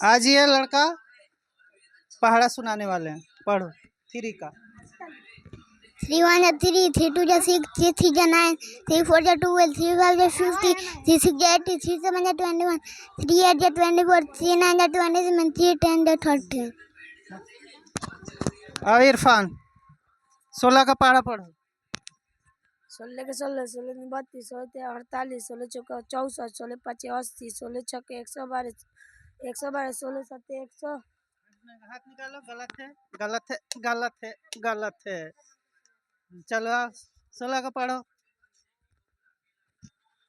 आज ये लड़का पहाड़ा सुनाने वाले हैं। पढ़ो 3 का। 3 1 जा 3, 3 2 जा 6, 3 3 जा 9, 3 4 जा 12, 3 5 जा 50, 3 6 जा 80, 3 7 जा 21, 3 8 जा 24, 3 9 जा 27, 3 10 जा 30। और इरफान 16 का पहाड़ा पढ़ो। 16 के 16, 16 के 32, 16 के 48, 16 चौका 64, 16 पाँचे 80, 16 छक्के 112, 112, 16 सत्ते 100। हाथ निकालो। गलत है, गलत है, गलत है, गलत है। चलो 16 का पढ़ो।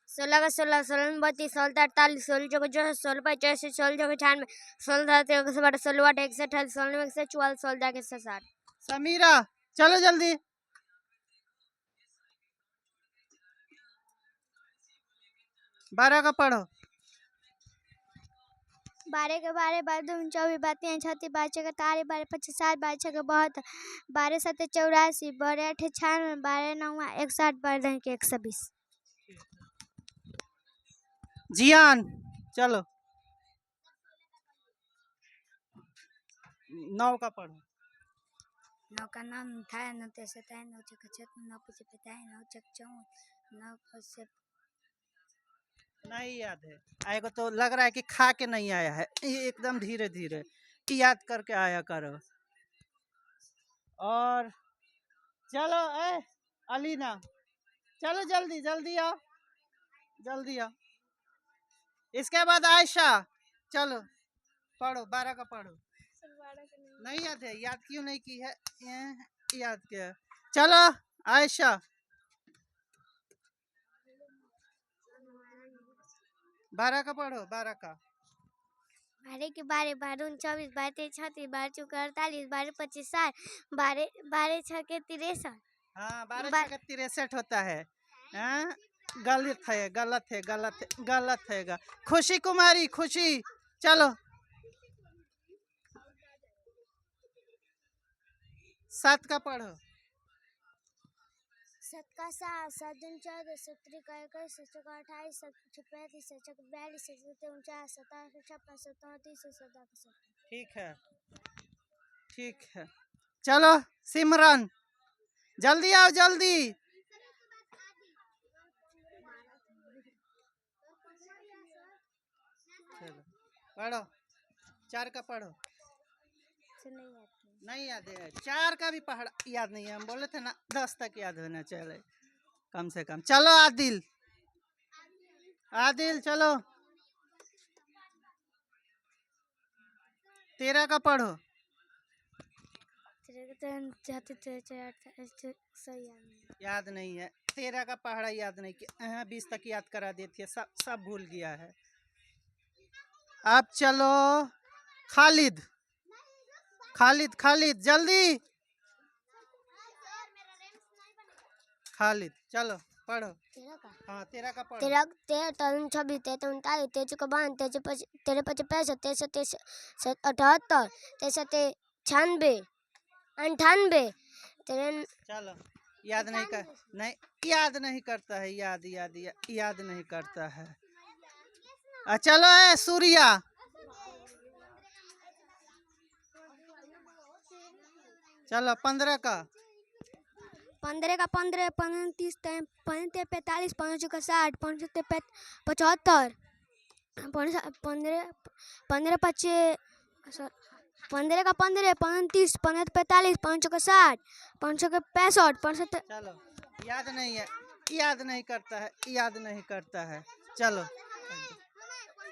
16 का 16, 16 में 32, 16 48, 16 चौका 64, 16 पाँच 84, 16 चौका 96, 16 7 112, 16 8 128, 16 9 144, 16 10 160। समीरा चलो जल्दी। 12 का पढ़ो। 12 के 12, 12 दूनी 24, 12 तीन 36, 12 छक्के 43, 12 पच्चीस 60, 12 छक्के 72, 12 सत्ते 84, 12 अठे 96, 12 नौवा 160, 12 दस के 120। जियान चलो 9 का पढ़ो। 9 का नाम था 9 तेसे 9 चक्का 96, 9 पचे 9 चक 54, 9 पचे नहीं याद है। आएगा तो लग रहा है कि खा के नहीं आया है। ये एकदम धीरे धीरे याद करके आया करो। और चलो अलीना चलो जल्दी जल्दी आओ, जल्दी आओ। इसके बाद आयशा चलो पढ़ो। 12 का पढ़ो। नहीं याद है। याद क्यों नहीं की है? याद किया। चलो आयशा 12 का पढ़ो। 12 का 12 के 12, 12 24, 12 तेईस 36, 12 चौका 48, 12 पच्चीस 60, 12 छक्के 63। हाँ 12 छक्के 63 होता है। हाँ गलत है, गलत है, गलत है, गलत है। खुशी कुमारी खुशी चलो 7 का पढ़ो। 7 का 7, 7 दूनी 14, 7 का 21, 7 चौका 28, 7 छक्के 35, 7 छक्के 42, 7 सत्ते 49, 7 8 56, 7 29, 7 70। ठीक है, ठीक है। चलो सिमरन जल्दी आओ जल्दी। चलो पढ़ो। 4 का पढ़ो। नहीं याद है। 4 का भी पढ़ याद नहीं है। हम बोले थे ना 10 तक याद होना चाहिए कम से कम। चलो आदिल, आदिल चलो 13 का पढ़ो। याद नहीं है। 13 का पहाड़ा याद नहीं किया। 20 तक याद करा देती है। सब भूल गया है। अब चलो खालिद, खालिद खालिद जल्दी। खालिद चलो पढ़ो। 13 का हाँ 13 का पढ़ो। 13 13 13 26, 13 39, 13 चौका 52, 13 पचे 65, 13 सत्ते 78, 13 सत्ते 96, 98, 13। चलो याद नहीं कर, नहीं याद नहीं करता है। याद नहीं करता है। चलो सूर्या चलो 15 का 15 का 15, 15 30, 15 45, 15 चौका 60, 15 सत्ते 75, 15 पचे 15 का 15, 15 30, 15 45, 15 चौका 60, 5 चौके 65, 5 सत्ते। चलो याद नहीं है। याद नहीं करता है। याद नहीं करता है। चलो